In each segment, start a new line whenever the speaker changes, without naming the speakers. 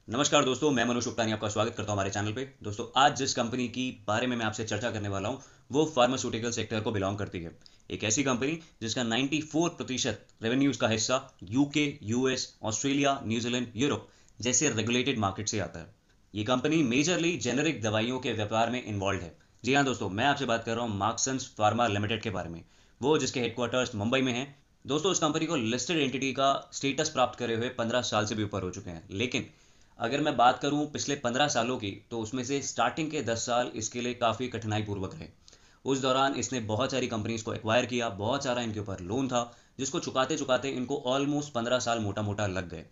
नमस्कार दोस्तों, मैं मनोज गुप्ता आपका स्वागत करता हूं हमारे चैनल पे। दोस्तों, आज जिस कंपनी की बारे में मैं आपसे चर्चा करने वाला हूं वो फार्मास्यूटिकल सेक्टर को बिलोंग करती है। एक ऐसी कंपनी जिसका 94% रेवेन्यूज का हिस्सा UK, US, Australia, New Zealand, Europe जैसे रेगुलेटेड मार्केट से आता है। ये कंपनी मेजरली जेनेरिक दवाइयों के व्यापार में इन्वॉल्व है। जी हाँ दोस्तों, मैं आपसे बात कर रहा हूँ मार्क्संस फार्मा लिमिटेड के बारे में, वो जिसके हेडक्वार्टर्स मुंबई में है। दोस्तों, उस कंपनी को लिस्टेड एंटिटी का स्टेटस प्राप्त करे हुए 15 साल से भी ऊपर हो चुके हैं, लेकिन अगर मैं बात करूं पिछले 15 सालों की, तो उसमें से स्टार्टिंग के 10 साल इसके लिए काफ़ी कठिनाई पूर्वक रहे। उस दौरान इसने बहुत सारी कंपनीज को एक्वायर किया, बहुत सारा इनके ऊपर लोन था, जिसको चुकाते चुकाते इनको ऑलमोस्ट 15 साल मोटा मोटा लग गए।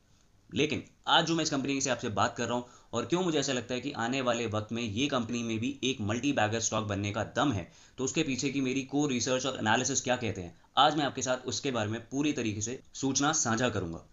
लेकिन आज जो मैं इस कंपनी से आपसे बात कर रहा हूँ और क्यों मुझे ऐसा लगता है कि आने वाले वक्त में ये कंपनी में भी एक मल्टी बैगर स्टॉक बनने का दम है, तो उसके पीछे की मेरी को रिसर्च और एनालिसिस क्या कहते हैं, आज मैं आपके साथ उसके बारे में पूरी तरीके से सूचना साझा करूंगा।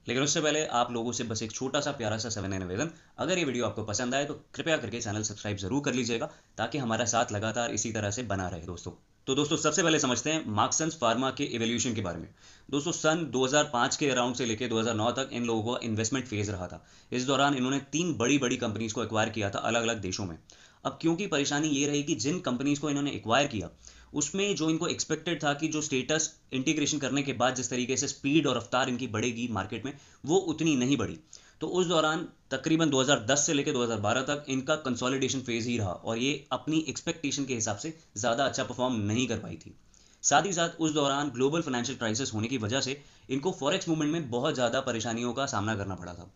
लेकिन उससे पहले आप लोगों से बस एक छोटा सा प्यारा सा सविनय निवेदन, अगर ये वीडियो आपको पसंद आए तो कृपया करके चैनल सब्सक्राइब जरूर कर लीजिएगा, ताकि हमारा साथ लगातार इसी तरह से बना रहे दोस्तों। तो दोस्तों, सबसे पहले समझते हैं मार्क्संस फार्मा के इवोल्यूशन के बारे में। दोस्तों, सन 2005 के अराउंड से लेकर 2009 तक इन लोगों का इन्वेस्टमेंट फेज रहा था। इस दौरान इन्होंने 3 बड़ी कंपनीज को एक्वायर किया था अलग अलग देशों में। अब क्योंकि परेशानी ये रही कि जिन कंपनीज को इन्होंने एक्वायर किया उसमें जो इनको एक्सपेक्टेड था कि जो स्टेटस इंटीग्रेशन करने के बाद जिस तरीके से स्पीड और रफ्तार इनकी बढ़ेगी मार्केट में, वो उतनी नहीं बढ़ी। तो उस दौरान तकरीबन 2010 से लेकर 2012 तक इनका कंसोलिडेशन फेज ही रहा और ये अपनी एक्सपेक्टेशन के हिसाब से ज़्यादा अच्छा परफॉर्म नहीं कर पाई थी। साथ ही साथ उस दौरान ग्लोबल फाइनेंशियल क्राइसिस होने की वजह से इनको फॉरेक्स मूवमेंट में बहुत ज़्यादा परेशानियों का सामना करना पड़ा था।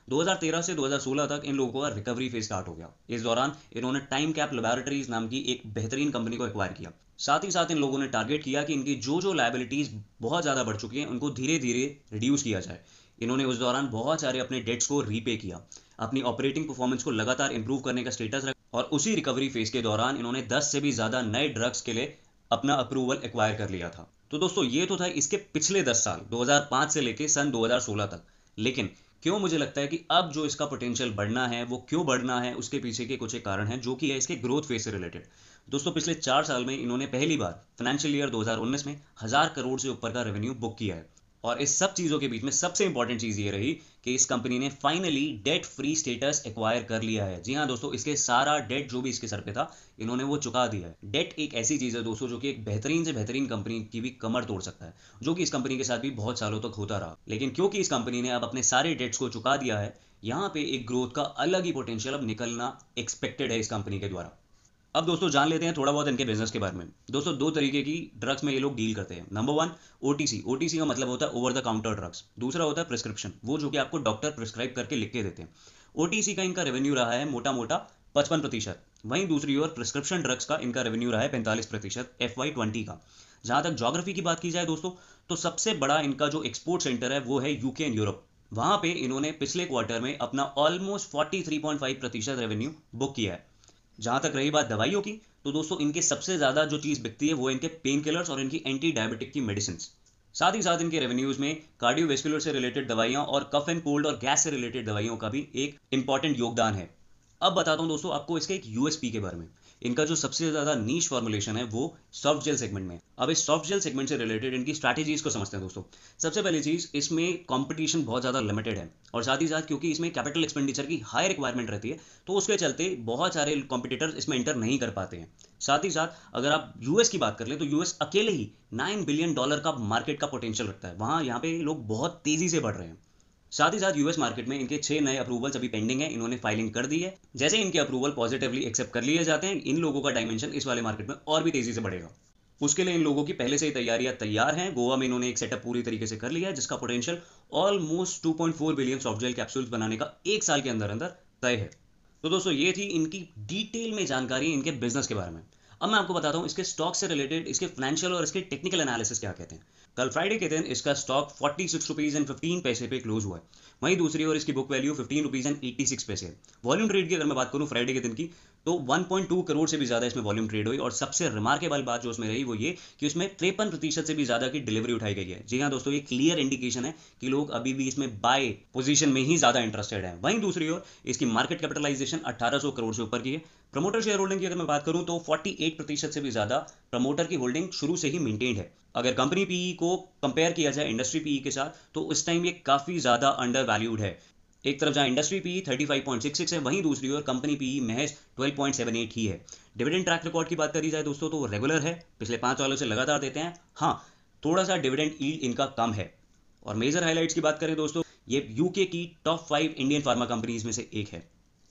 2013 से 2016 तक इन लोगों का रिकवरी फेज स्टार्ट हो गया। इस दौरान इन्होंने टाइम कैप लेबोरेटरीज नाम की एक बेहतरीन कंपनी को एक्वायर किया। साथ ही साथ इन लोगों ने टारगेट किया कि इनकी जो जो लायबिलिटीज बहुत ज़्यादा बढ़ चुकी हैं उनको धीरे धीरे रिड्यूस किया जाए। इन्होंने उस दौरान बहुत सारे अपने डेट्स को रीपे किया, अपनी ऑपरेटिंग परफॉर्मेंस को लगातार इंप्रूव करने का स्टेटस रखा, और उसी रिकवरी फेज के दौरान इन्होंने 10 से भी ज़्यादा नए ड्रग्स के लिए अपना अप्रूवल एक्वायर कर लिया था। तो दोस्तों, ये तो था इसके पिछले 10 साल 2005 से लेकर सन 2016 तक। लेकिन क्यों मुझे लगता है कि अब जो इसका पोटेंशियल बढ़ना है वो क्यों बढ़ना है, उसके पीछे के कुछ एक कारण हैं, जो कि है इसके ग्रोथ फेज से रिलेटेड। दोस्तों, पिछले 4 साल में इन्होंने पहली बार फाइनेंशियल ईयर 2019 में 1000 करोड़ से ऊपर का रेवेन्यू बुक किया है। और इस सब चीज़ों के बीच में सबसे इंपॉर्टेंट चीज़ ये रही कि इस कंपनी ने finally debt free status acquire कर लिया है। जी हाँ दोस्तों, इसके सारा डेट जो भी इसके सर पे था इन्होंने वो चुका दिया है। डेट एक ऐसी चीज़ है दोस्तों जो कि एक बेहतरीन से बेहतरीन कंपनी की भी कमर तोड़ सकता है, जो कि इस कंपनी के साथ भी बहुत सालों तक होता रहा। लेकिन क्योंकि इस कंपनी ने अब अपने सारे डेट्स को चुका दिया है, यहाँ पे एक ग्रोथ का अलग ही पोटेंशियल अब निकलना एक्सपेक्टेड है इस कंपनी के द्वारा। अब दोस्तों, जान लेते हैं थोड़ा बहुत इनके बिजनेस के बारे में। दोस्तों, 2 तरीके की ड्रग्स में ये लोग डील करते हैं। Number 1, OTC. ओटीसी का मतलब होता है ओवर द काउंटर ड्रग्स। दूसरा होता है प्रिस्क्रिप्शन, वो जो कि आपको डॉक्टर प्रिस्क्राइब करके लिख के देते हैं। ओटीसी का इनका रेवेन्यू रहा है मोटा मोटा 55%। वहीं दूसरी ओर प्रिस्क्रिप्शन ड्रग्स का इनका रेवेन्यू रहा है 45% FY20 का। जहां तक ज्योग्राफी की बात की जाए दोस्तों, तो सबसे बड़ा इनका जो एक्सपोर्ट सेंटर है वो है यूके एंड यूरोप। वहां पे इन्होंने पिछले क्वार्टर में अपना ऑलमोस्ट 43.5% रेवेन्यू बुक किया है। जहां तक रही बात दवाइयों की, तो दोस्तों इनके सबसे ज़्यादा जो चीज़ बिकती है वो इनके पेन किलर्स और इनकी एंटी डायबिटिक की मेडिसिन। साथ ही साथ इनके रेवेन्यूज में कार्डियोवेस्कुलर से रिलेटेड दवाइयां और कफ एंड कोल्ड और गैस से रिलेटेड दवाइयों का भी एक इंपॉर्टेंट योगदान है। अब बताता हूं दोस्तों आपको इसके एक यूएसपी के बारे में। इनका जो सबसे ज़्यादा नीश फॉर्मुलेशन है वो सॉफ्ट जेल सेगमेंट में। अब इस सॉफ्ट जेल सेगमेंट से रिलेटेड इनकी स्ट्रैटेजीज को समझते हैं दोस्तों। सबसे पहली चीज़, इसमें कंपटीशन बहुत ज़्यादा लिमिटेड है, और साथ ही साथ क्योंकि इसमें कैपिटल एक्सपेंडिचर की हाई रिक्वायरमेंट रहती है, तो उसके चलते बहुत सारे कॉम्पिटिटर्स इसमें एंटर नहीं कर पाते हैं। साथ ही साथ अगर आप यूएस की बात कर लें तो यूएस अकेले ही $9 बिलियन का मार्केट का पोटेंशियल रखता है। वहाँ यहाँ पे लोग बहुत तेज़ी से बढ़ रहे हैं। साथ ही साथ यूएस मार्केट में इनके 6 नए अप्रूवल्स अभी पेंडिंग है, इन्होंने फाइलिंग कर दी है। जैसे इनके अप्रूवल पॉजिटिवली एक्सेप्ट कर लिए जाते हैं, इन लोगों का डायमेंशन इस वाले मार्केट में और भी तेजी से बढ़ेगा। उसके लिए इन लोगों की पहले से ही तैयारियां तैयार हैं। गोवा में इन्होंने एक सेटअप पूरी तरीके से कर लिया है, जिसका potential almost 2.4 billion soft gel capsules बनाने का 1 साल के अंदर अंदर तय है। तो दोस्तों, ये थी इनकी डिटेल में जानकारी इनके बिजनेस के बारे में। अब मैं आपको बताता हूँ इसके स्टॉक से रिलेटेड इसके फाइनेंशियल और इसके टेक्निकल एनालिसिस क्या कहते हैं। कल फ्राइडे के दिन इसका स्टॉक 46 रुपीज़ एंड 15 पैसे पे क्लोज हुआ है। वहीं दूसरी ओर इसकी बुक वैल्यू 15 रुपीज़ एंड 86 पैसे है। वॉल्यूम ट्रेड की अगर मैं बात करूँ फ्राइडे के दिन की, तो 1.2 करोड़ से भी ज़्यादा इसमें वॉल्यूम ट्रेड हुई, और सबसे रिमार्केबल बात जो उसमें रही वो ये कि उसमें 53% से भी ज़्यादा की डिलीवरी उठाई गई है। जी हाँ दोस्तों, ये क्लियर इंडिकेशन है कि लोग अभी भी इसमें बाय पोजीशन में ही ज़्यादा इंटरेस्टेड हैं। वहीं दूसरी ओर इसकी मार्केट कैपिटलाइजेशन 1800 करोड़ से ऊपर की है। प्रमोटर शेयर होल्डिंग की अगर मैं बात करूं तो 48% से भी ज़्यादा प्रमोटर की होल्डिंग शुरू से ही मेंटेन्ड है। अगर कंपनी पीई को कंपेयर किया जाए इंडस्ट्री पीई के साथ, तो इस टाइम ये काफ़ी ज़्यादा अंडर वैल्यूड है। एक तरफ जहां इंडस्ट्री पी 35.66 है, वहीं दूसरी ओर कंपनी पी महज 12.78 ही है। डिविडेंड ट्रैक रिकॉर्ड की बात करी जाए दोस्तों तो वो रेगुलर है, पिछले 5 सालों से लगातार देते हैं। हाँ, थोड़ा सा डिविडेंड यील्ड इनका कम है। और मेजर हाइलाइट्स की बात करें दोस्तों, ये यूके की टॉप 5 इंडियन फार्मा कंपनीज में से एक है।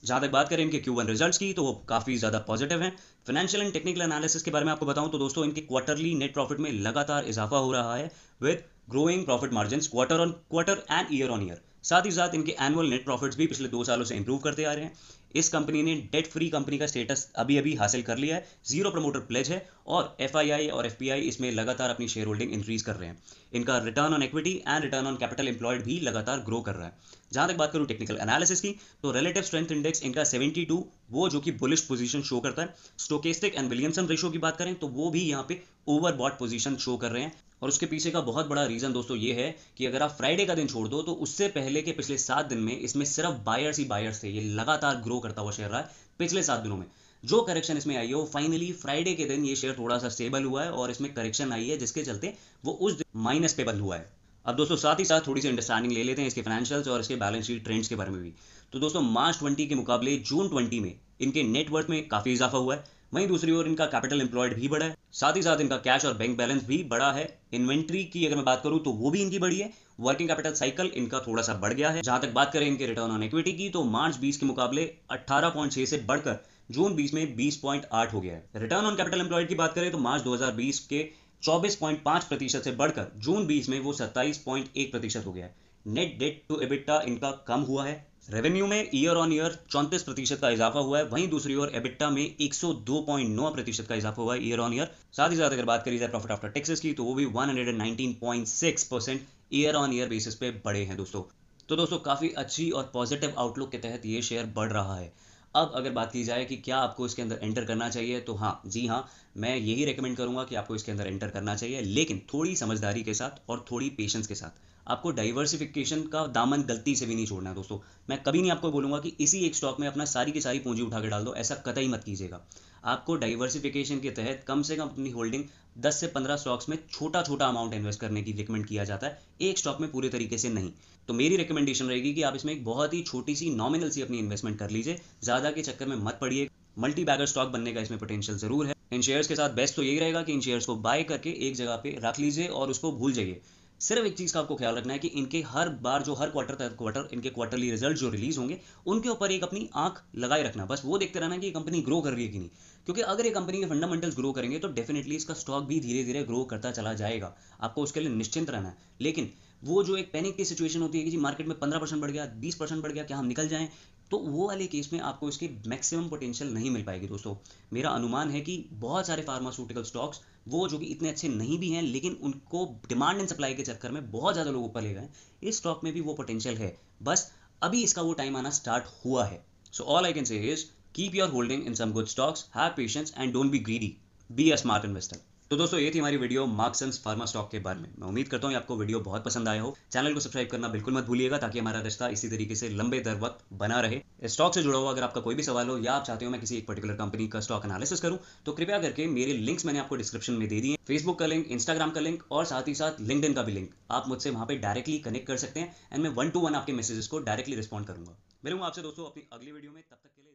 जहां तक बात करें इनके Q1 रिजल्ट्स की तो वो काफ़ी ज़्यादा पॉजिटिव हैं। फाइनेंशियल एंड टेक्निकल एनालिसिस के बारे में आपको बताऊं तो दोस्तों इनके क्वार्टरली नेट प्रॉफिट में लगातार इजाफा हो रहा है with growing profit margins quarter on quarter and year on year. साथ ही साथ इनके एनुअल नेट प्रॉफिट्स भी पिछले 2 सालों से इंप्रूव करते आ रहे हैं। इस कंपनी ने डेट फ्री कंपनी का स्टेटस अभी अभी हासिल कर लिया है, जीरो प्रमोटर प्लेज है और FII और FPI इसमें लगातार अपनी शेयर होल्डिंग इंक्रीज कर रहे हैं। इनका return on equity and return on capital employed भी लगातार ग्रो कर रहा है। जहां तक बात करूं टेक्निकल एनालिसिस की तो रिलेटिव स्ट्रेंथ इंडेक्स इनका 72, वो जो कि बुलिश पोजीशन शो करता है। स्टोकेस्टिक एंड विलियमसन रेशियो की बात करें तो वो भी यहाँ पे ओवरबॉट पोजीशन शो कर रहे हैं। और उसके पीछे का बहुत बड़ा रीजन दोस्तों ये है कि अगर आप फ्राइडे का दिन छोड़ दो तो उससे पहले के पिछले 7 दिन में इसमें सिर्फ बायर्स ही बायर्स थे। ये लगातार ग्रो करता हुआ शेयर रहा है पिछले 7 दिनों में। जो करेक्शन इसमें आई है वो फाइनली फ्राइडे के दिन ये शेयर थोड़ा सा स्टेबल हुआ है और इसमें करेक्शन आई है जिसके चलते वो उस दिन माइनस पे बंद हुआ है। अब दोस्तों साथ ही साथ थोड़ी सी अंडरस्टैंडिंग ले लेते हैं इसके फाइनेंशियल्स और इसके बैलेंस शीट ट्रेंड्स के बारे में भी। तो दोस्तों मार्च 20 के मुकाबले जून 20 में इनके नेटवर्थ में काफी इजाफा हुआ है। वहीं दूसरी ओर इनका कैपिटल एम्प्लॉयड भी बढ़ा है, साथ ही साथ इनका कैश और बैंक बैलेंस भी बढ़ा है। इन्वेंट्री की अगर मैं बात करूं तो वो भी इनकी बढ़ी है। वर्किंग कैपिटल साइकिल इनका थोड़ा सा बढ़ गया है। जहां तक बात करें इनके रिटर्न ऑन इक्विटी की तो मार्च 20 के मुकाबले 18.6 से बढ़कर जून 20 में 20.8 हो गया है। रिटर्न ऑन कैपिटल एम्प्लॉयड की बात करें तो मार्च 2020 के 24.5% से बढ़कर जून 20 में वो 27.1% हो गया है। नेट डेट टू एबिटा इनका कम हुआ है। रेवेन्यू में ईयर ऑन ईयर 34% का इजाफा हुआ है। वहीं दूसरी ओर एबिटा में 102.9% का इजाफा हुआ है ईयर ऑन ईयर। साथ ही साथ अगर बात करी जाए प्रॉफिट आफ्टर टैक्सेस की तो वो भी 119.6% ईयर ऑन ईयर बेसिस पे बढ़े हैं दोस्तों। तो दोस्तों काफ़ी अच्छी और पॉजिटिव आउटलुक के तहत ये शेयर बढ़ रहा है। अब अगर बात की जाए कि क्या आपको इसके अंदर एंटर करना चाहिए तो हाँ जी हाँ, मैं यही रेकमेंड करूंगा कि आपको इसके अंदर एंटर करना चाहिए, लेकिन थोड़ी समझदारी के साथ और थोड़ी पेशेंस के साथ। आपको डाइवर्सिफिकेशन का दामन गलती से भी नहीं छोड़ना है दोस्तों। मैं कभी नहीं आपको बोलूंगा कि इसी एक स्टॉक में अपना सारी की सारी पूंजी उठा के डाल दो, ऐसा कतई मत कीजिएगा। आपको डाइवर्सिफिकेशन के तहत कम से कम अपनी होल्डिंग 10 से 15 स्टॉक्स में छोटा छोटा अमाउंट इन्वेस्ट करने की रिकमेंड किया जाता है, एक स्टॉक में पूरे तरीके से नहीं। तो मेरी रिकमेंडेशन रहेगी कि आप इसमें एक बहुत ही छोटी सी नॉमिनल सी अपनी इन्वेस्टमेंट कर लीजिए, ज़्यादा के चक्कर में मत पड़िए। मल्टी बैगर स्टॉक बनने का इसमें पोटेंशियल जरूर है। इन शेयर्स के साथ बेस्ट तो यही रहेगा कि इन शेयर्स को बाय करके एक जगह पे रख लीजिए और उसको भूल जाइए। सिर्फ एक चीज़ का आपको ख्याल रखना है कि इनके हर बार जो हर क्वार्टर इनके क्वार्टरली रिजल्ट जो रिलीज होंगे उनके ऊपर एक अपनी आंख लगाए रखना। बस वो देखते रहना कि ये कंपनी ग्रो कर रही है कि नहीं, क्योंकि अगर ये कंपनी के फंडामेंटल्स ग्रो करेंगे तो डेफिनेटली इसका स्टॉक भी धीरे धीरे ग्रो करता चला जाएगा। आपको उसके लिए निश्चिंत रहना है। लेकिन वो जो एक पैनिक की सिचुएशन होती है कि जी मार्केट में 15% बढ़ गया, 20% बढ़ गया, क्या हम निकल जाएं, तो वो वाले केस में आपको इसकी मैक्सिमम पोटेंशियल नहीं मिल पाएगी दोस्तों। मेरा अनुमान है कि बहुत सारे फार्मास्यूटिकल स्टॉक्स वो जो कि इतने अच्छे नहीं भी हैं लेकिन उनको डिमांड एंड सप्लाई के चक्कर में बहुत ज़्यादा लोग ऊपर ले गए, इस स्टॉक में भी वो पोटेंशियल है, बस अभी इसका वो टाइम आना स्टार्ट हुआ है। So all I can say is keep your holding in some good stocks, have patience and don't be greedy, be a smart investor. तो दोस्तों ये थी हमारी वीडियो मार्क्सन्स फार्मा स्टॉक के बारे में। मैं उम्मीद करता हूँ आपको वीडियो बहुत पसंद आया हो। चैनल को सब्सक्राइब करना बिल्कुल मत भूलिएगा ताकि हमारा रिश्ता इसी तरीके से लंबे दर वक्त बना रहे। इस स्टॉक से जुड़ा हुआ अगर आपका कोई भी सवाल हो या आप चाहते हो मैं किसी एक पर्टिकुलर कंपनी का स्टॉक एनालिसिस करूं तो कृपया करके मेरे लिंक्स मैंने आपको डिस्क्रिप्शन में दे दिए, फेसबुक का लिंक, इंस्टाग्राम का लिंक और साथ ही साथ लिंक्डइन का भी लिंक। आप मुझसे वहां पर डायरेक्टली कनेक्ट कर सकते हैं एंड मैं 1-to-1 आपके मैसेजेस को डायरेक्टली रिस्पॉन्ड करूंगा। मिलूंगा आपसे दोस्तों अपनी अगली वीडियो में, तब तक के लिए